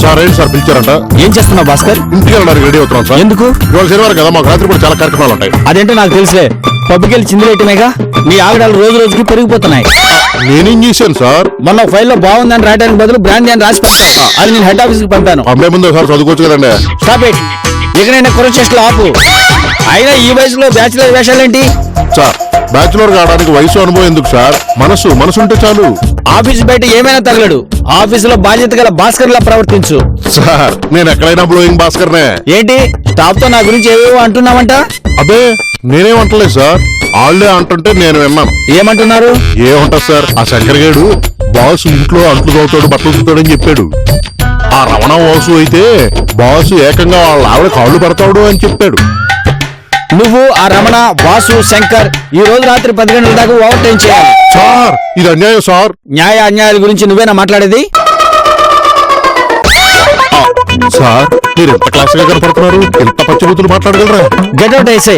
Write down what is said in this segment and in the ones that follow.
Sir ఏంటి sir పిలిచారంట? ఏం చేస్తున్నావు భాస్కర్? ఇంటికి వెళ్ళడానికి రెడీ అవుతున్నాం సార్. ఎందుకు? ఇవాళ శనివారం కదా, మాకు రాత్రి కూడా చాలా కార్యక్రమాలు ఉంటాయి. అదేంటో నాకు తెలుసులే. పబ్కి వెళ్ళి చిందులేయటమేగా. నీ ఆగడాలు రోజు రోజుకి పెరిగిపోతున్నాయి. నేనేం చేశాను సార్? మొన్న ఫైల్లో బాగుందని రాయడానికి బదులు బ్రాండ్ అని రాసి పెట్టాను. అది నేను హెడ్ ఆఫీస్ కి పంపాను. అమ్మాయి ముందు సార్ చదువుకోవచ్చు కదండి. Stop it. ఎక్కడైనా కుర్రచేష్టలు ఆపు. అయినా ఈ వయసులో బ్యాచులర్ వేషాలేంటి? సార్ బ్యాచులర్ కావడానికి వయసు అనుభవం ఎందుకు సార్? మనసు ఉంటే చాలు. ఆఫీస్ బయట ఏమైనా తగలడు. ఆఫీసులో బాధ్యత గల భాస్కర్ లా ప్రవర్తించు. సార్ నేను ఎక్కడైనా బ్లోయింగ్ భాస్కర్నే. ఏంటి స్టాఫ్ తో నా గురించి ఏవేవో అంటున్నావంట? అదే నేనేమంటలేదు సార్, వాళ్ళే అంటుంటే నేను విన్నాను. ఏమంటున్నారు? ఏముంటది సార్, ఆ శంకరగాడు బాసు ఇంట్లో అంట్లు తోతాడు, బట్టలు తోతాడని చెప్పాడు. ఆ రమణ వాసు అయితే బాసు ఏకంగా వాళ్ళ ఆవిడ కాళ్ళు పడతాడు అని చెప్పాడు. నువ్వు ఆ రమణ, వాసు, శంకర్ ఈ రోజు రాత్రి 10 గంటల దాకా ఓవర్ టైం చేయాలి. సార్ ఇది అన్యాయం సార్. న్యాయ అన్యాయాల గురించి నువ్వేనా మాట్లాడేది? సార్ మీరు ఎంత క్లాస్ గా కనపడుతున్నారు, ఎంత పచ్చిబూతులు మాట్లాడగలరా? Get out I.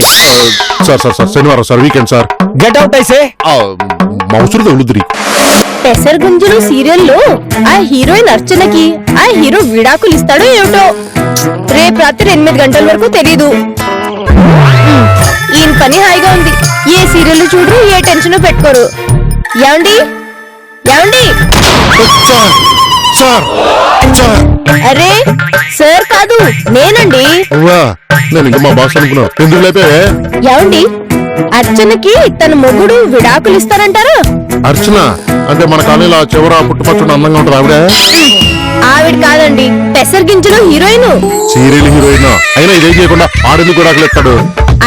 Sir sir sir శనివారం sir, weekend sir. Get out I. మౌసురు తగులుద్రి. పెసర్ గుంజులు సీరియల్లో ఆ హీరోయిన్ అర్చనకి ఆ హీరో విడాకులు ఇస్తాడో ఏమిటో. రేపు రాత్రి 8 గంటల వరకు తెలీదు. ఈయన పని హాయిగా ఉంది. ఏ సీరియల్ చూడరు, ఏ టెన్షన్ పెట్టుకోరు. ఏమండి ఏమండి? సార్ సార్ అరే సార్ కాదు, నేనండి. నేను ఇంకా మా బాస్ అనుకున్నాను. ఎందుకు లేపే? ఏమండి అర్చనకి తన మొగుడు విడాకులు ఇస్తారంటారా? అర్చన అంటే మన కాలేజీలో చివర పుట్టుపచ్చుడు అందంగా ఉంటుంది ఆవిడ. ఆవిడ కాదండి, పెసర్ గింజలు హీరోయిన్. సీరియల్ హీరోయిన్ అయినా ఇదే చేయకుండా ఆడెందుకు విడాకులు ఇస్తాడు?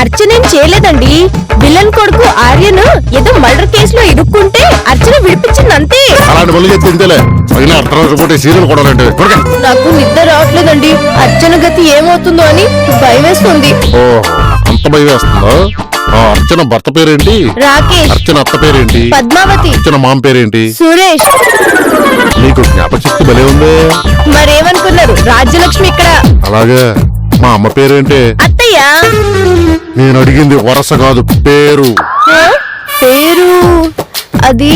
అర్చనేం చేయలేదండి. విలన్ కొడుకు ఆర్యను ఏదో మర్డర్ కేసులో ఇరుక్కుంటే అర్చన విడిపించింది అంతే. అలాంటి పనులు చెప్తే ఇంతేలే. అయినా అర్థం సీరియల్ కూడా నాకు నిద్ర రావట్లేదండి. అర్చన గతి ఏమవుతుందో అని భయం వేస్తుంది. ఓ అంత భయం వేస్తుందా? అర్చన భర్త పేరేంటి? రాకేష్. అర్చన అత్త పేరేంటి? పద్మావతి. అర్చన మామ పేరేంటి? సురేష్. నీకు జ్ఞాపకశక్తి భలే ఉంది. మరేమనుకున్నారు, రాజ్యలక్ష్మి ఇక్కడ. అలాగే మా అమ్మ పేరేంటి? అత్తయ్య. నేను అడిగింది వరస కాదు, పేరు. పేరు అది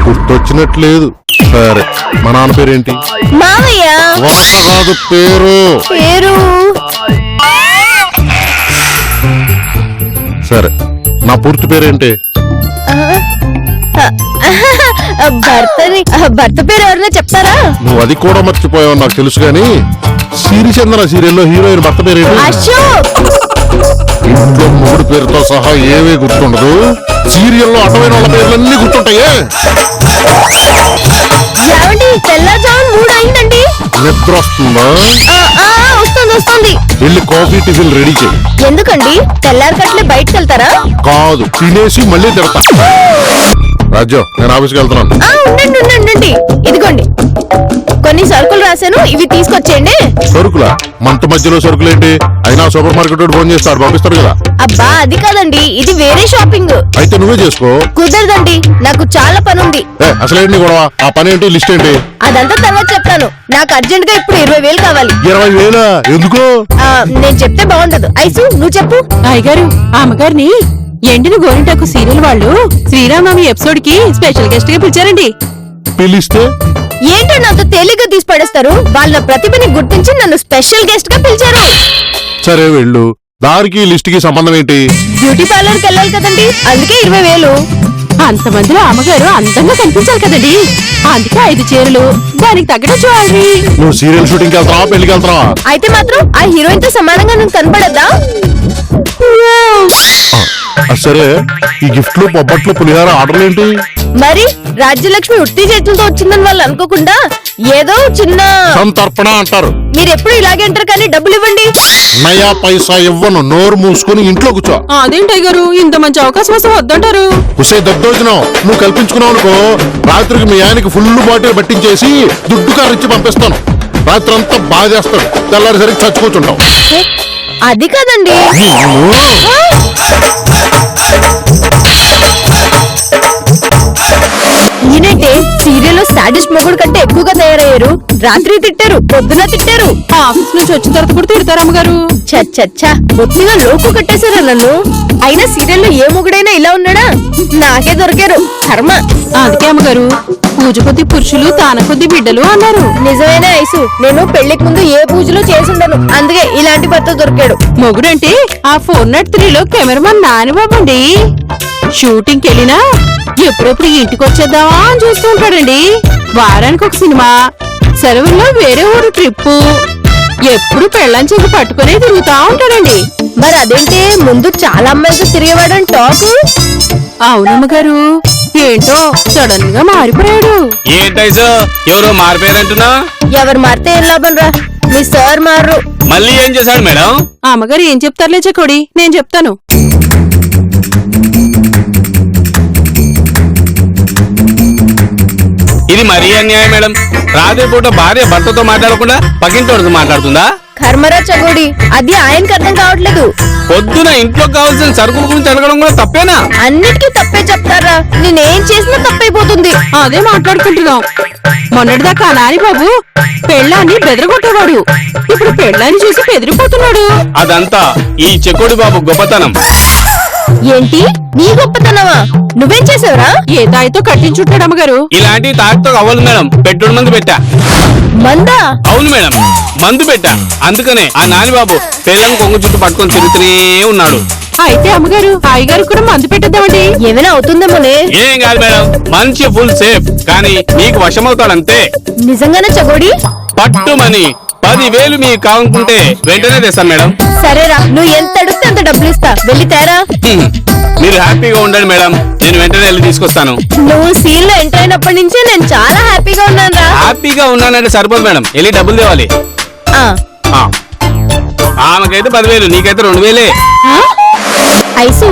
గుర్తొచ్చినట్లేదు. సరే మా నాన్న పేరేంటి? మావయ్య. వరస కాదు, పేరు. పేరు సరే నా పూర్తి పేరేంటి? భర్త పేరు ఎవరైనా చెప్తారా? నువ్వు అది కూడా మర్చిపోయావు నాకు తెలుసు గాని, సిరిచంద్ర సీరియల్లో హీరోయిన్ భర్త పేరేంటి? అశోక్. ఇంట్లో మూడు పేరుతో సహా ఏవే గుర్తుండదు, సీరియల్లో అటవైన వాళ్ళ పేర్లన్నీ గుర్తుంటాయే. ఏమండి తెల్లజామున్ 3 అయిందండి. నిద్ర వస్తుందా? వస్తుంది. వెళ్ళి కాఫీ టిఫిన్ రెడీ చేయి. ఎందుకండి తెల్లారి కట్లే బయటకు వెళ్తారా? కాదు, తినేసి మళ్ళీ తిడతా. రాజ్యం నేను ఆఫీస్కి వెళ్తున్నాను. ఉండండి. ఇదిగోండి కొన్ని సరుకులు రాశాను, ఇవి తీసుకొచ్చేయండి. సరుకులా? మంత మధ్యలో సరుకులేంటి? అయినా సూపర్ మార్కెట్ ఫోన్ చేస్తాడు, పంపిస్తాడు కదా. అబ్బా అది కాదండి, ఇది వేరే షాపింగ్. అయితే నువ్వే చేసుకో. కుదరదండి, నాకు చాలా పని ఉంది. అసలేంటి గొడవ? ఆ పని ఏంటి, లిస్ట్ ఏంటి? అదంతా తర్వాత చెప్తాను. నాకు అర్జెంట్ గా ఇప్పుడు 20,000 కావాలి. 20,000? ఎందుకు? నేను చెప్తే బాగుండదు. ఐసు నువ్వు చెప్పు. అయ్యగారు ఆ అమ్మగారిని ఎండిన గోరింటాకు సీరియల్ వాళ్ళు శ్రీరామనవమి ఎపిసోడ్ కి స్పెషల్ గెస్ట్ గా పిలిచారండి. పిలిస్తే ఏంటో నాతో తేలిగ్గా తీసి పడేస్తారు. వాళ్ళ ప్రతిభని గుర్తించి నన్ను స్పెషల్ గెస్ట్ గా పిలిచారు. సరే వెళ్ళు. దానికి లిస్ట్ కి సంబంధం ఏంటి? బ్యూటీ పార్లర్ కి వెళ్ళాలి కదండి, అందుకే 20,000. అంతమందిలో అమ్మగారు అందంగా కనిపించాలి కదండి, అందుకే 5 చీరలు, దానికి తగ్గట్టు జ్యువెలరీ. నువ్వు సీరియల్ షూటింగ్ కి వెళ్తావా, పెళ్లికి వెళ్తావా? అయితే మాత్రం ఆ హీరోయిన్ తో సమానంగా నేను కనపడద్దా? సరే ఈ గిఫ్ట్లు, బొబ్బట్లు, పులిహార ఆర్డర్లు ఏంటి? మరి రాజ్యలక్ష్మి ఉత్తి చేతులతో వచ్చిందని వాళ్ళు అనుకోకుండా ఏదో చిన్న సంతర్పణ అంటారు. మీరు ఎప్పుడు ఇలాగే అంటారు, కానీ డబ్బులు ఇవ్వండి. నయా పైసా ఇవ్వను, నోరు మూసుకొని ఇంట్లో కూర్చో. అదేంటి గారు ఇంత మంచి అవకాశం వస్తే వద్దంటారు? కుసే దద్దోజనం నువ్వు కల్పించుకున్నావు అనుకో, రాత్రికి మీ ఆయనకి ఫుల్ బాటిల్ పట్టించేసి దుడ్డు కారిచ్చి పంపిస్తాను. రాత్రి అంతా బాగా చేస్తాడు, తెల్లారిసరికి చచ్చి కూర్చుంటావు. అది కాదండి. ఈయనంటే సీరియల్లో సాడిస్ట్ మొగుడు కంటే ఎక్కువగా తయారయ్యారు. రాత్రి తిట్టారు, పొద్దున తిట్టారు, ఆఫీస్ నుంచి వచ్చిన తర్వాత కూడా తిడతారు అమ్మగారు. చచ్చా బొత్తిగా లోకు కట్టేశారా నన్ను. అయినా సీరియల్లో ఏ మొగుడైనా ఇలా ఉన్నాడా? నాకే దొరికారు కర్మ. అందుకే అమ్మగారు పూజ కొద్ది పురుషులు తాన కొద్ది బిడ్డలు అన్నారు. నిజమేనే ఐసు, నేను పెళ్లికి ముందు ఏ పూజలు చేసుండను, అందుకే ఇలాంటి భర్త దొరికాడు. మొగుడంటే ఆ 403లో కెమెరామన్ నానిబాబండి. షూటింగ్ కెళ్ళినా ఎప్పుడెప్పుడు ఇంటికి వచ్చేద్దామా అని చూస్తూ ఉంటాడండి. వారానికి ఒక సినిమా, సెలవుల్లో వేరే ఊరు ట్రిప్పు, ఎప్పుడు పెళ్ళం చెవి పట్టుకునే తిరుగుతా ఉంటాడండి. మరి అదేంటి ముందు చాలా అమ్మాయిలతో తిరిగేవాడని టాకు. అవునమ్మగారు, ఏంటో సడన్ గా మారిపోయాడు. ఏంటైసో ఎవరో మారిపోయారంటున్నా? ఎవరు మారితే ఏం లాభం రా, మీ సార్ మారు. మళ్ళీ ఏం చేశాడు మేడం? అమ్మగారు ఏం చెప్తారులే చెకోడి, నేను చెప్తాను. ఇది మరీ అన్యాయం మేడం. రాత్రిపూట భార్య భర్తతో మాట్లాడకుండా పక్కింటోడితో మాట్లాడుతుందా? కర్మరా చగోడి, అది ఆయనకు అర్థం కావట్లేదు. పొద్దున ఇంట్లో కావాల్సిన సరుకుల గురించి అడగడం కూడా తప్పేనా? అన్నిటికీ తప్పే చెప్తారా, నేనేం చేసినా తప్పైపోతుంది. అదే మాట్లాడుకుంటున్నాం. మొన్నటిదాకా నాని బాబు పెళ్ళాన్ని బెదరగొట్టేవాడు, ఇప్పుడు పెళ్ళాన్ని చూసి బెదిరిపోతున్నాడు. అదంతా ఈ చెకోడి బాబు గొప్పతనం. ఏంటి నీ గొప్పతనమా? నువ్వేం చేసావురా? ఏ తాయితో కట్టించుంటాడు అమ్మగారు. ఇలాంటి తాగుతో అవ్వదు మేడం. పెట్టుడు మందు పెట్టా. మందా? అవును మేడం, మందు పెట్టా. అందుకనే ఆ నానిబాబు పెళ్ళం కొంగు చుట్టూ పట్టుకొని తిరుగుతూనే ఉన్నాడు. అయితే అమ్మగారు హాయిగారు కూడా మందు పెట్టేద్దామండి. ఏమైనా అవుతుందేమోనే. ఏం కాదు మేడం, మంచి ఫుల్ సేఫ్. కానీ నీకు వశమవుతాడంతే. నిజంగానే చగోడి? పట్టుమని 10,000 మీకు కావాలనుకుంటే వెంటనే తెస్తాను మేడం. సరేరా, నువ్వు ఎంత అడిగితే అంత డబ్బులు ఇస్తా, వెళ్ళి తేరా. మీరు హ్యాపీగా ఉండండి మేడం, నేను వెంటనే వెళ్ళి తీసుకొస్తాను. నువ్వు సీన్ లో ఎంటర్ అయినప్పటి నుంచే నేను చాలా హ్యాపీగా ఉన్నాను రా. హ్యాపీగా ఉన్నానంటే సరిపోదు మేడం, వెళ్ళి డబ్బులు తేవాలి. ఆ. ఆమెకైతే 10,000, నీకైతే 2,000. ఐసు,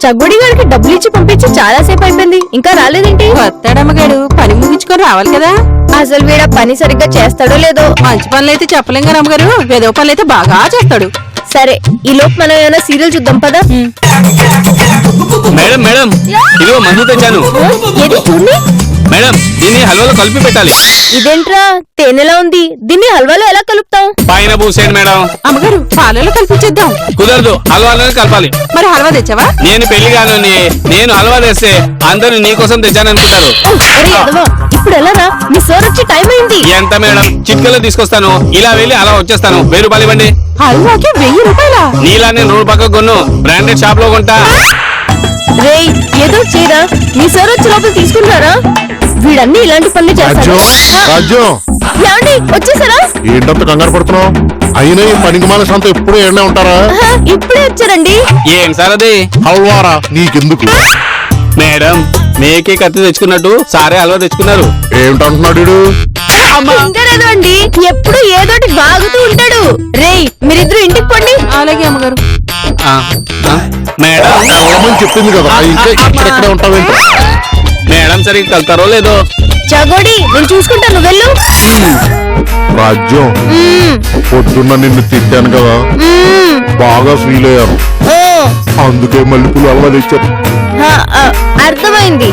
చగ్గుడి గారికి డబ్బులు ఇచ్చి పంపించి చాలా సేపు అయిపోయింది, ఇంకా రాలేదేంటి? వస్తాడమ్మగారు, పని ముగించుకొని రావాలి కదా. అసలు వీడ పని సరిగ్గా చేస్తాడో లేదో. మంచి పనులైతే చెప్పలేం కదా అమ్మగారు, ఏదో పనులైతే బాగా చేస్తాడు. సరే, ఈ లోపు మనం ఏమైనా సీరియల్ చూద్దాం పదా. మేడం మేడం, ఇదిగో మందు తెచ్చాను. ఏది చూడండి మేడం, దీన్ని హల్వాలో కలిపి పెట్టాలి. ఇదేంట్రా తేనెలా ఉంది, దీన్ని హల్వాలో ఎలా కలుపుతాం? పైన పూసేయండి మేడం. అమ్మగారు పాలలో కల్పించేద్దాం. కుదరదు, హల్వాలోనే కలపాలి. మరి హల్వా తెచ్చావా? నేను పెళ్లి కానని నేను హల్వా తెస్తే అందరూ నీకోసం తెచ్చాను అనుకుంటారు. అరే ఎదవా, ఇప్పుడు ఎలా రా, మీ సార్ వచ్చి టైం అయింది. ఎంత మేడం, చిట్కలో తీసుకొస్తాను. ఇలా వెళ్ళి అలా వచ్చేస్తాను. 1000 రూపాయలు ఇవ్వండి. హల్వాకి 1000 రూపాయలా? నీలా నేను 100 పక్కకు కొన్ను, బ్రాండెడ్ షాప్ లో కొంటా. రేయ్ ఏదో చేయరా, మీ సార్ వచ్చి లోపల తీసుకుంటారా? వీడన్నీ ఇలాంటి పనులు చేస్తాడు. రాజ్యం రాజ్యం, ఏమండి వచ్చేసారా? ఏంటంత కంగారు పడుతున్నావు? అయినా ఈ పనికి మాల సంత ఎప్పుడు ఏడనే ఉంటారా? ఆహా, ఇప్పుడే వచ్చారండి. ఏం సార్ అది? హల్వారా నీకెందుకు? మేడం, మేకే కత్తి తెచ్చుకున్నట్టు సారే హల్వా తెచ్చుకున్నారు. ఏమిటంటున్నాడు వీడు? ఇంకా లేదు అండి, ఎప్పుడు ఏదోటి బాగుతూ ఉంటాడు. రేయ్ మీరిద్దరు ఇంటికి పోండి. అలాగే అమ్మగారు. ఆ, ఆ, మేడం వెళ్ళమని చెప్పింది కదా, ఇంకా ఇక్కడెక్కడే ఉంటావేంటి? మేడం సరిగ్గా కలుతారో లేదో. చగోడి నేను చూసుకుంటాను, వెళ్ళు. రాజ్యం, పొద్దున్న నిన్ను తిట్టాను కదా, బాగా ఫీల్ అయ్యాను. అందుకే మల్లెపూలు అల్వా తెచ్చాను. అర్థమైంది.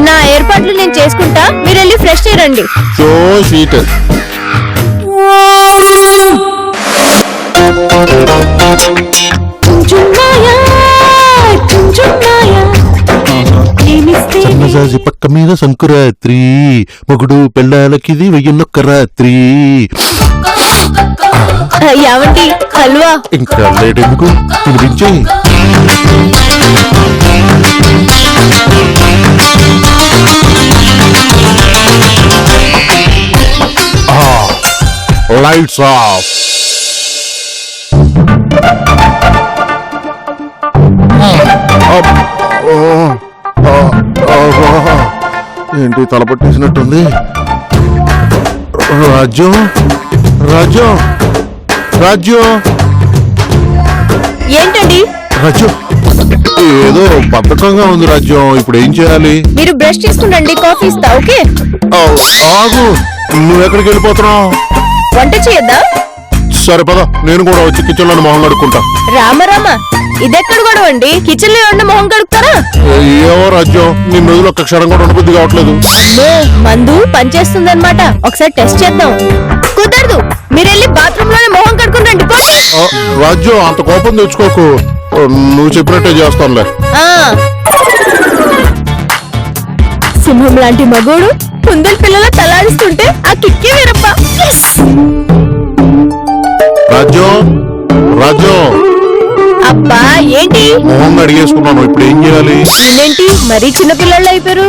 నా ఏర్పాట్లు నేను చేసుకుంటా, మీరు వెళ్ళి ఫ్రెష్ అయ్యండి. So sweet. సన్నజాజి పక్క మీద సంకురాత్రి, మొగుడు పెళ్ళాలకిది 1001 రాత్రి. ఏమండి హల్వా? ఇంకా లేటెందుకు, తినిపించే. Lights off. ఏంటి తల పట్టేసినట్టుంది? రాజ్యం రాజ్యం రాజ్యం ఏంటండి? రాజ్యం, ఏదో బద్ధకంగా ఉంది రాజ్యం, ఇప్పుడు ఏం చేయాలి? మీరు బ్రష్ చేసుకుంటండి, కాఫీ ఇస్తా. ఓకే ఆగు, నువ్వెక్కడికి వెళ్ళిపోతున్నావు? వంట చేయొద్దా? సరే పద, నేను కూడా వచ్చి కిచెన్ లో మొహం కడుక్కుంటా. రామ ఇదెక్కడ గొడవ అండి, కిచెన్ లో ఏమన్నా మొహం కడుగుతారా? ఏవో రాజ్యం, నీ రోజులు ఒక్క క్షణం కూడా ఉండబుద్ధి కావట్లేదు. మందు పనిచేస్తుందన్నమాట, ఒకసారి టెస్ట్ చేద్దాం. కుదరదు, మీరు వెళ్ళి బాత్రూమ్ లోనే మొహం కడుకుంటండి. రాజ్యం, అంత కోపం తెచ్చుకోకు, నువ్వు చెప్పినట్టే చేస్తానులే. సింహం లాంటి మగోడు కుందేలు పిల్లల తలాడిస్తుంటే ఆ కిక్కే వేరప్ప. రాజ్యం రాజ్యం అబ్బా ఏంటి మొహం అడిగేసుకున్నాను, ఇప్పుడు ఏం చేయాలి? ఏంటి మరీ చిన్న పిల్లలు అయిపోయారు.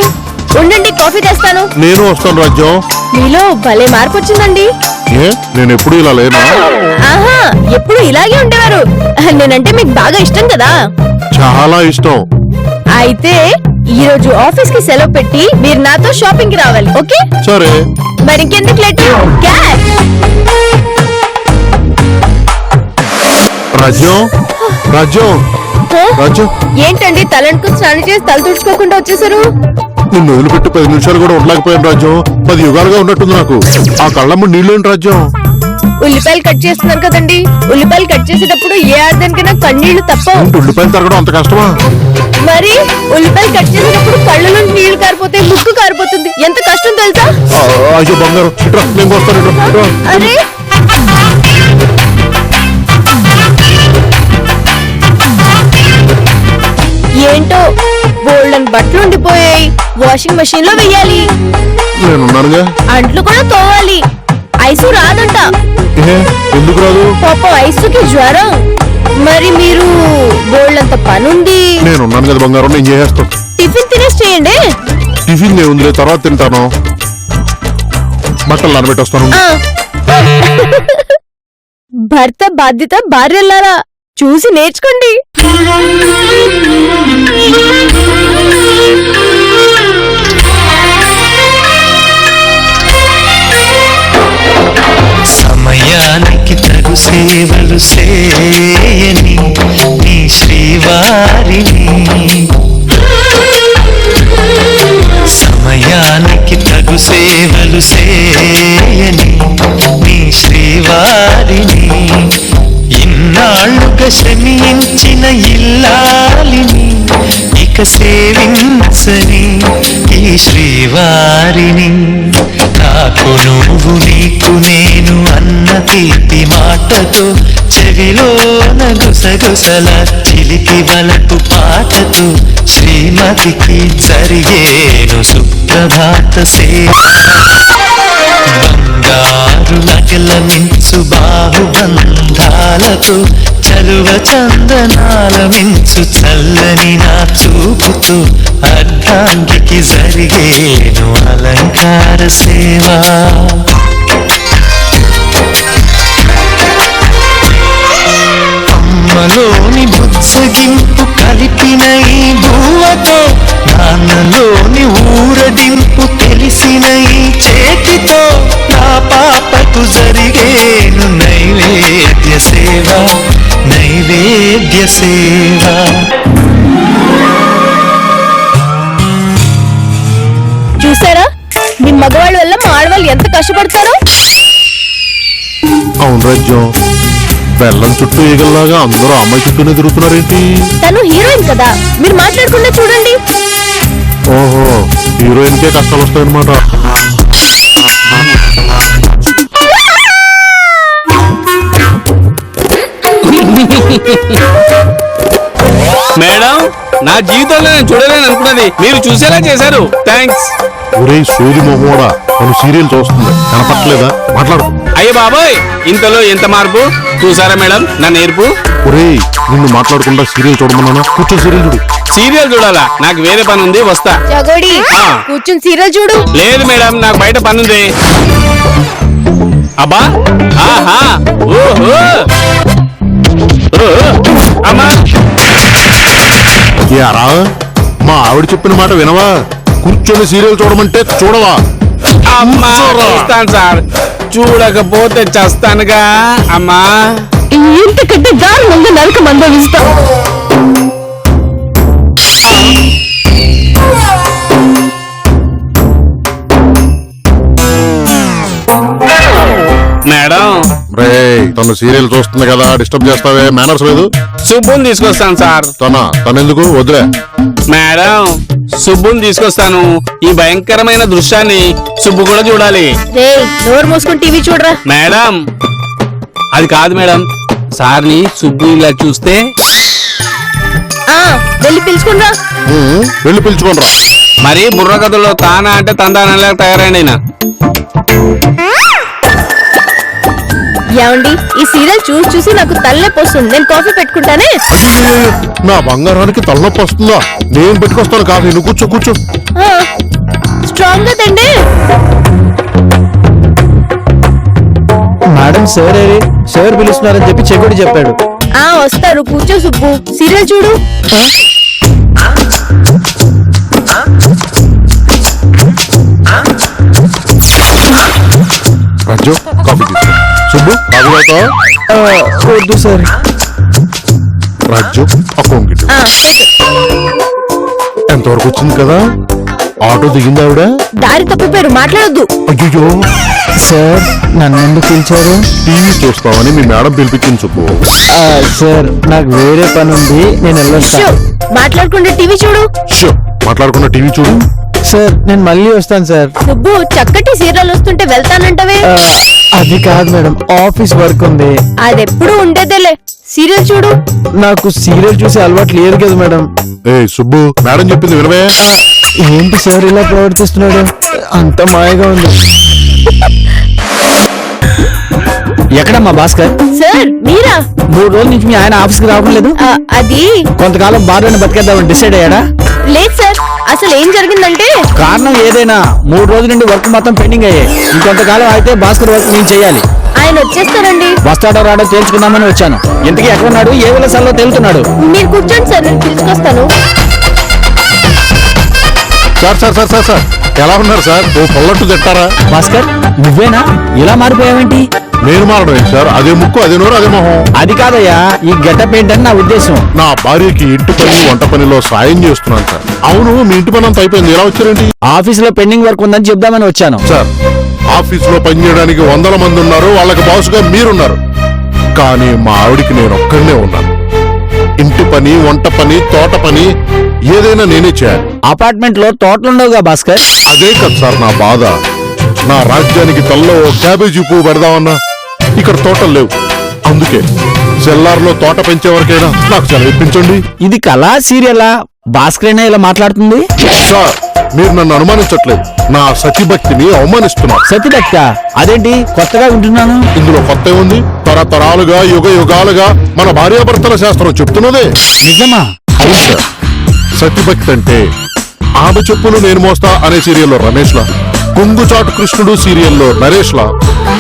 ఉండండి కాఫీ తెస్తాను. నేను వస్తాను రాజ్యం. మీలో భలే మార్పు వచ్చిందండి. ఏ నేను ఎప్పుడు ఇలా లేనా? ఆహా ఎప్పుడు ఇలాగే ఉండేవారు. నేనంటే మీకు బాగా ఇష్టం కదా. చాలా ఇష్టం. అయితే ఈ రోజు ఆఫీస్ కి సెలవు పెట్టి మీరు నాతో షాపింగ్ కి రావాలి. ఓకే సరే. మరి ఇంకెందుకు లేట్? క్యాచ్. రాజ్యం రాజ్యం రాజ్యం ఏంటండి తలంటుకు స్నానం చేసి తల తుడుచుకోకుండా వచ్చేసారు? నిన్ను వదిలిపెట్టి 10 నిమిషాలు కూడా ఉండలేకపోయాను రాజ్యం. 10 యుగాలుగా ఉన్నట్టుంది నాకు. ఆ కళ్ళమ్మ నీళ్ళేంటి రాజ్యం? ఉల్లిపాయలు కట్ చేస్తున్నారు కదండి. ఉల్లిపాయలు కట్ చేసేటప్పుడు ఏ అర్థానికైనా కన్నీళ్లు తప్పవు. ఏంటి ఉల్లిపాయలు తరగడం అంత కష్టమా? మరి ఉల్లిపాయలు కట్ చేసేటప్పుడు కళ్ళలో నీళ్లు కారిపోతే ముక్కు కారిపోతుంది. ఎంత కష్టం తెలుసా? అయ్యో బంగారం, ఇట్రా నేను వస్తాను. ఇట్రా అరే ఏంటో బోల్డన్ బట్టలు ఉండిపోయాయి. వాషింగ్ మెషిన్ లో వెయ్యాలి. నేనున్నానుగా. అంట్లు కూడా తోవాలి. ఐసు రాదంట. ఏ ఎందుకు రాదు? పాపం ఐసుకి జ్వరం. మరి మీరు బోల్డంత పనుంది. నేనున్నాను కదా బంగారం, నేను చేసేస్తాను. టిఫిన్ తినేసి చేయండి. టిఫిన్ ఏముందిలే, తర్వాత తింటాను. బట్టలు నానబెట్టొస్తాను. ఆ. భర్త బాధ్యత భార్యలారా చూసి నేర్చుకోండి. సమయానికి తగు సేవలు చేయని నీ శ్రీవారిని, సమయానికి తగు సేవలు చేయని నీ శ్రీవారిని, ఇన్నాళ్ళుగా శ్రమించిన ఇల్లాలిని ఇక సేవించని ఈ శ్రీవారిని, నాకు నువ్వు నీకు నేను అన్న తీపి మాటతో చెవిలోన గుసగుసల చిలిపి వలపు పాటతో శ్రీమతికి జరిగేను సుప్రభాత సేవ, బంగారు నగల మించు బాహుబంధాలతో చలువ చందనాల మించు చల్లని నా చూపుతో అర్ధాంగికి జరిగేను అలంకార సేవ, అమ్మలోని బుజ్జగింపు కలిపిన ఈ భూవతో నాన్నలోని ఊరడింపు తెలిసిన ఈ చేతితో నా పాపకు జరిగేను నైవేద్య సేవ, నైవేద్య సేవ. చూసారా మీ మగవాళ్ళ వల్ల మా ఆడవాళ్ళు ఎంత కష్టపడతారో. అవును రాజ్యం, బెల్లం చుట్టూ ఈగల్లాగా అందరూ అమ్మాయి చుట్టూనే తిరుగుతున్నారేంటి? తను హీరోయిన్ కదా, మీరు మాట్లాడకుండా చూడండి. ఓహో, హీరోయిన్ కే కష్టాలు వస్తాయన్నమాట. మేడం, నా జీవితంలో నేను చూడలేను అనుకున్నది మీరు చూసేలా చేశారు. థ్యాంక్స్. ఒరే సూది మొహోడా, తను సీరియల్ చూస్తుంది, కనపట్లేదా? మాట్లాడు. అయ్య బాబోయ్, ఇంతలో ఎంత మార్పు చూసారా మేడం నా నేర్పు? ఒరే నిన్ను మాట్లాడకుండా సీరియల్ చూడమన్నానా? కూర్చో సీరియల్ చూడు. సీరియల్ చూడాలా? నాకు వేరే పని ఉంది, వస్తా. జగోడి ఆ. కూర్చుని సీరియల్ చూడు. లేదు మేడం, నాకు బయట పని ఉంది. అబ్బా, ఆహా, ఓహో, ఓహో, అమ్మా. యారా, మా ఆవిడ చెప్పిన మాట వినవా? కూర్చొని సీరియల్ చూడమంటే చూడవా? అమ్మా చూస్తాను సార్, చూడకపోతే చస్తానుగా. అమ్మా ఇంతకంటే దారుణంగా నరకం అనుభవిస్తాం. మేడం, రే తను సీరియల్ చూస్తుంది కదా, డిస్టర్బ్ చేస్తావే? మేనర్స్ లేదు. సుబ్బుని తీసుకొస్తాను సార్. తనెందుకు? వదిలే. మేడం, సుబ్బుని తీసుకొస్తాను. ఈ భయంకరమైన దృశ్యాన్ని సుబ్బు కూడా చూడాలి. రే నోరు మూసుకుని టీవీ చూడరా. మేడం, అది కాదు మేడం, సార్ని సుబ్బు ఇలా చూస్తే. వెళ్ళి పిలుచుకునిరా. వెళ్ళి పిలుచుకోనరా. మరి బుర్ర కథలో తానా అంటే తందానలా తయారైంది ఆయన. ఏమండి ఈ సీరియల్ చూసి చూసి నాకు తలనొప్పి వస్తుంది. నేను కాఫీ పెట్టుకుంటానే. అయ్యయ్యయ్యో, నా బంగారానికి తలనొప్పి వస్తుందా? నేను పెట్టుకొస్తాను కాఫీ, నువ్వు కూర్చో కూర్చో. స్ట్రాంగ్ గా తండి. మేడం సార్ ఏరి సార్ పిలుస్తున్నారని చెప్పి చెకుడు చెప్పాడు. వస్తారు, కూర్చో సుబ్బు. సీరియల్ చూడు. రాజు కాఫీ తీసుకో. సుబ్బు కాఫీ తాగుతావా? వద్దు సార్. రాజు అకౌంట్ గిట్టు. ఎంతవరకు వచ్చింది కదా? ఆటో దిగింది ఆవిడ. దారి తప్పిపోయారు, మాట్లాడొద్దు. అయ్యో సార్ నన్ను ఎందుకు పిలిచారు? టీవీ చూస్తామని మీ మేడం పిలిపించింది సుబ్బు. సార్ నాకు వేరే పని ఉంది, నేను వెళ్ళొస్తా. మాట్లాడకుండా టీవీ చూడు. షో మాట్లాడకుండా టీవీ చూడు. సార్ నేను మళ్ళీ వస్తాను సార్. సుబ్బు చక్కటి సీరియల్ వస్తుంటే వెళ్తానంటవే. అది కాదు మేడం, ఆఫీస్ వర్క్ ఉంది. అదెప్పుడు ఉండేదేలే. సీరియల్ చూడు. నాకు సీరియల్ చూసే అలవాటు లేదు కదా మేడం. ఏ సుబ్బు, మేడం చెప్పింది వినవే? ఏంటి సార్ ఇలా ప్రవర్తిస్తున్నాడు? అంత మాయగా ఉంది. ఎక్కడమ్మా భాస్కర్? సార్ మీరా? 3 రోజుల నుంచి మీ ఆయన ఆఫీస్ కి రావడం లేదు. అది కొంతకాలం బార్లోనే బతికేద్దామని డిసైడ్ అయ్యాడా? లేదు సార్, అసలు ఏం జరిగిందంటే కారణం ఏదైనా 3 రోజుల నుండి వర్క్ మొత్తం పెండింగ్ అయ్యాయి. ఇంకొంతకాలం అయితే భాస్కర్ వర్క్ నేను చేయాలి. ఆయన వచ్చేస్తారండి. వస్తాడో రాడో తేల్చుకుందామని వచ్చాను. ఇంతకీ ఎక్కడున్నాడు? ఏ విలసాల్లో తేలుతున్నాడు? మీరు కూర్చోండి సార్, నేను పిలుచుకొస్తాను. Sir sir sir sir sir ఎలా ఉన్నారు సార్? ఓ పొల్లట్టు తిట్టారా? భాస్కర్ నువ్వేనా? ఇలా మారిపోయావేంటి? నేను మారడం ఏంటి సార్? అదే ముక్కు, అదే నోరు, అదే మొహం. అది కాదయ్యా, ఈ గెటప్ ఏంటని నా ఉద్దేశం. నా భార్యకి ఇంటి పని వంట పనిలో సాయం చేస్తున్నాను సార్. అవును, మీ ఇంటి పని అంతా అయిపోయింది, ఎలా వచ్చారేంటి? ఆఫీస్ లో పెండింగ్ వర్క్ ఉందని చెప్దామని వచ్చాను. సార్ ఆఫీస్ లో పనిచేయడానికి 100 మంది ఉన్నారు, వాళ్ళకి బాసుగా మీరున్నారు. కానీ మా ఆవిడికి నేను ఒక్కడనే ఉన్నాను. ఇంటి పని, వంట పని, తోట పని ఏదైనా నేనే చేయాలి. అపార్ట్మెంట్ లో తోటలుండవుగా భాస్కర్? అదే కదా సార్ నా బాధ. నా రాజ్యానికి తల్లో ఓ క్యాబేజీ పువ్వు పెడదామన్నా ఇక్కడ తోటలు లేవు. అందుకే సెల్లార్లో తోట పెంచే వరకైనా నాకు సెలవిప్పించండి. ఇది కళా సీరియలా? భాస్కరేనా ఇలా మాట్లాడుతుంది? సార్ మీరు నన్ను అనుమానించట్లేదు, నా సతీభక్తిని అవమానిస్తున్నారు. సతిభక్త? అదేంటి కొత్తగా వింటున్నాను. ఇందులో కొత్త ఉంది? తరతరాలుగా యుగ యుగాలుగా మన భార్యాభర్తల శాస్త్రం చెప్తున్నదే. నిజమా? అవును సార్. సతీభక్తి అంటే ఆమె చెప్పులు నేను మోస్తా అనే సీరియల్లో రమేష్ లా, కొంగుచాటు కృష్ణుడు సీరియల్లో నరేష్ లా,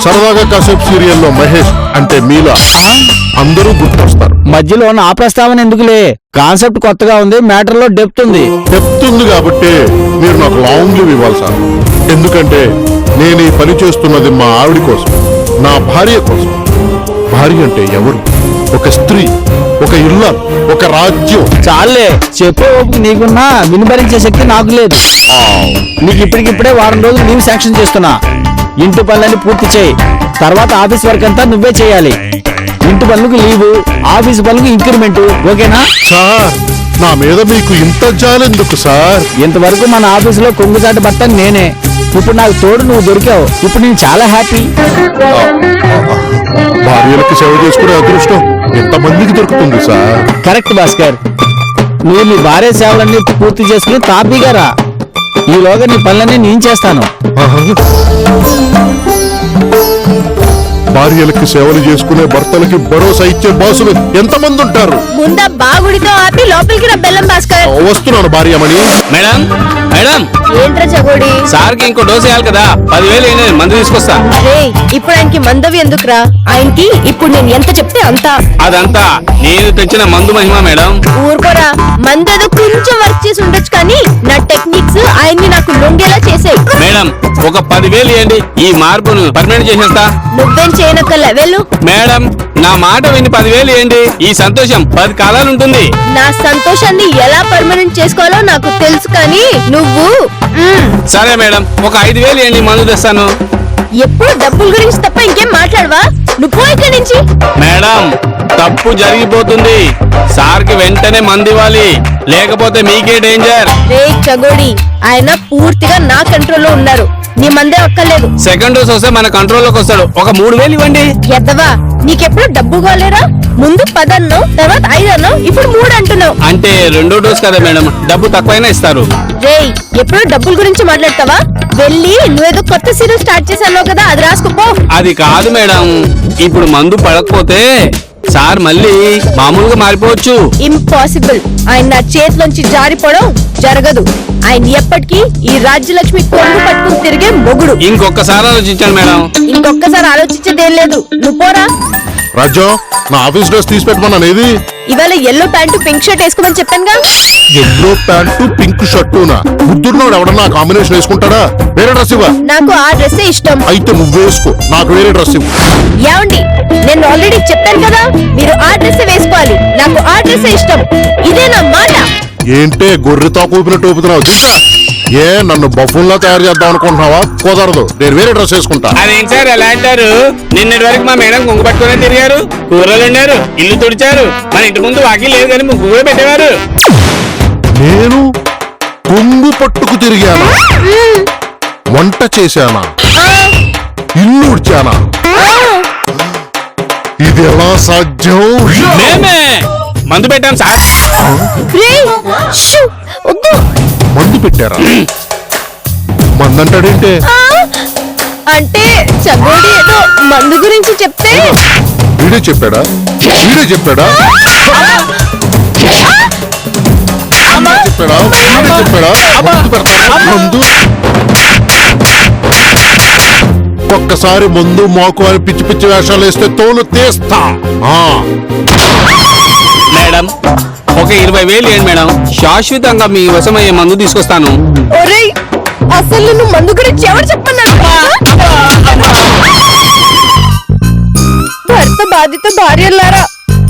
సరదాగా కాసేపు సీరియల్లో మహేష్ అంటే మీలా అందరూ గుర్తొస్తారు. మధ్యలో నా ప్రస్తావన ఎందుకులే, కాన్సెప్ట్ కొత్తగా ఉంది, మ్యాటర్ లో డెప్త్ ఉంది. చెప్తుంది కాబట్టి మీరు నాకు లాంగ్ లీవ్ ఇవ్వాలి సార్. ఎందుకంటే నేను ఈ పని చేస్తున్నది మా ఆవిడ కోసం, నా భార్య కోసం. భార్య అంటే ఎవరు? ఒక స్త్రీ, ఒక ఇల్లాలు, ఒక రాజ్యం. చాలే, చెప్పే ఓపిక నీకున్నా వినిభరించే శక్తి నాకు లేదు. నీకు ఇప్పటికిప్పుడే 1 వారం రోజులు లీవ్ శాంక్షన్ చేస్తున్నా. ఇంటి పనులన్నీ పూర్తి చేయి, తర్వాత ఆఫీస్ వర్క్ అంతా నువ్వే చేయాలి. ఇంటి పనులకు లీవు, ఆఫీస్ పనులకు ఇంక్రిమెంట్, ఓకేనా? సార్ నా మీద మీకు ఇంత జాలెందుకు సార్? ఇంతవరకు మన ఆఫీసులో కొంగుచాటు భర్త నేనే. ఇప్పుడు నాకు తోడు నువ్వు దొరికావు. ఇప్పుడు నేను చాలా హ్యాపీ. భార్యలకు సేవ చేసుకునే అదృష్టం ఎంతమందికి దొరుకుతుంది సార్? కరెక్ట్ భాస్కర్, నువ్వు నీ భార్య సేవలన్నీ పూర్తి చేసుకుని తాపీగా రా. ఈలోగా నీ పనులన్నీ నేను చేస్తాను. భార్యలకి సేవలు చేసుకునే భర్తలకి భరోసా ఇచ్చే బాసులు ఎంతమంది ఉంటారు? ముందా బాగుడితో ఆపి లోపలికి రా బెల్లం భాస్కర్. వస్తున్నాను భార్యమణి. మేడం మేడం ఏంట్రా చగోడి? సార్కి ఇంకో డోసు వేయాలి కదా, 10,000 అయినా మందు తీసుకొస్తా. అరే ఇప్పుడు ఆయనకి మందవి ఎందుకురా? ఆయనకి ఇప్పుడు నేను ఎంత చెప్తే అంత. అదంతా నేను తెచ్చిన మందు మహిమ మేడం. ఊరుకోరా, మందేదో కొంచెం వర్క్ చేసి ఉండొచ్చు కానీ నా టెక్నిక్స్ ఆయన్ని నాకు లొంగేలా చేసాయి. మేడం ఒక 10,000 ఇవ్వండి, ఈ మార్పును పర్మనెంట్ చేసేస్తా. నువ్వేం చేయనక్కర్లే, వెళ్ళు. మేడం నా మాట విని 10,000 ఇవ్వండి, ఈ సంతోషం 10 కాలాలు ఉంటుంది. నా సంతోషాన్ని ఎలా పర్మనెంట్ చేసుకోవాలో నాకు తెలుసు కానీ నువ్వు సరే మేడం ఒక 5,000 ఇవ్వండి, మందు తెస్తాను. ఎప్పుడు డబ్బుల గురించి తప్ప ఇంకేం మాట్లాడవా? నువ్వు పో ఇక్కడి నుంచి. మేడం తప్పు జరిగిపోతుంది, సార్కి వెంటనే మందు ఇవ్వాలి, లేకపోతే మీకే డేంజర్. రే చగోడి, ఆయన పూర్తిగా నా కంట్రోల్లో ఉన్నారు. నీ మందే ఒక్కర్లేదు. సెకండ్ డోస్ వస్తే మన కంట్రోల్లోకి వస్తాడు. ఒక 3000 ఇవ్వండి. ఎద్దవా, నీకెప్పుడు డబ్బు కాలేరా? ముందు 10 అన్నావు, తర్వాత 5 అన్నావు, ఇప్పుడు 3 అంటున్నావు. అంటే రెండో డోస్ కదా మేడం, డబ్బు తక్కువైనా ఇస్తారు. రేయ్, ఎప్పుడు డబ్బుల గురించి మాట్లాడతావా? వెళ్ళి నువ్వేదో కొత్త సీరియల్ స్టార్ట్ చేశాను కదా, అది రాసుకోపో. అది కాదు మేడం, ఇప్పుడు మందు పడకపోతే సార్ మళ్ళీ మామూలుగా మారిపోవచ్చు. ఇంపాసిబుల్. ఆయన నా చేతిలోంచి జారిపోవడం జరగదు. ఆయన ఎప్పటికీ ఈ రాజ్యలక్ష్మి కొంగు పట్టుకుని తిరిగే మొగుడు. ఇంకొకసారి ఆలోచించాను మేడం. ఇంకొకసారి ఆలోచించేదేం లేదు, నువ్వు పోరా. రాజ్యం, నా ఆఫీస్ డ్రెస్ తీసి పెట్టమన్నాను. ఏది? ఇవాళ ఎల్లో ప్యాంటు పింక్ షర్ట్ వేసుకోమని చెప్పానుగా. ఎల్లో ప్యాంటు పింక్ షర్టునా? బుద్ధుడినోడు ఎవడన్నా కాంబినేషన్ వేసుకుంటాడా? వేరే డ్రెస్ ఇవ్వ. నాకు ఆ డ్రెస్సే ఇష్టం. అయితే నువ్వు వేసుకో, నాకు వేరే డ్రెస్ ఇవ్వు. ఏమండి, నేను ఆల్రెడీ చెప్పాను కదా, మీరు ఆ డ్రెస్ వేసుకోవాలి. నాకు ఆ డ్రెస్ ఇష్టం. ఇదే నా మాట. ఏంటే గొర్రెతో కూపినట్టు ఊపుతున్నావు? తీసా. ఏ నన్ను బఫుల్లా తయారు చేద్దాం అనుకుంటున్నావా? కుదరదు, నేను వేరే డ్రెస్ వేసుకుంటా. అదేంటి సార్ ఎలా అంటారు? నిన్నటి వరకు మా మేడం కుంగు పట్టుకునే తిరిగారు, కూరలు వండారు, ఇల్లు తుడిచారు, మన ఇంటి ముందు వాకి లేదు కానీ ముగ్గు కూడా పెట్టేవారు. నేను కొంగు పట్టుకు తిరిగానా? వంట చేశానా? ఇల్లు ఉడ్చానా? ఇది ఎలా సాధ్యం? మేమే మందు పెట్టాం సార్. రేయ్, షూ, వద్దు. మందు పెట్టారా? మందంటాడేంటే? అంటే చగోడి ఏదో మందు గురించి చెప్తే వీడే చెప్పాడా? వీడే చెప్పాడా? చెప్పాడా? వీడే చెప్పాడా? మందు పెడతారా? మందు ఒక్కసారి ముందు మోకు అని పిచ్చి పిచ్చి వేషాలు వేస్తే తోలు తీస్తా. మేడం ఒక 20,000 ఏంటి మేడం, శాశ్వతంగా మీ వశమయ్యే మందు తీసుకొస్తాను. ఒరేయ్, అసలు నువ్వు మందు గురించి ఎవరు చెప్పన్నాడు? భర్త బాధిత భార్యలారా,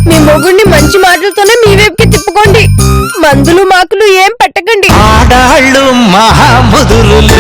మీ మొగుడిని మంచి మాటలతోనే మీ వైపుకి తిప్పుకోండి. మందులు మాకులు ఏం పెట్టకండి. ఆడాళ్ళు మహాముదురులు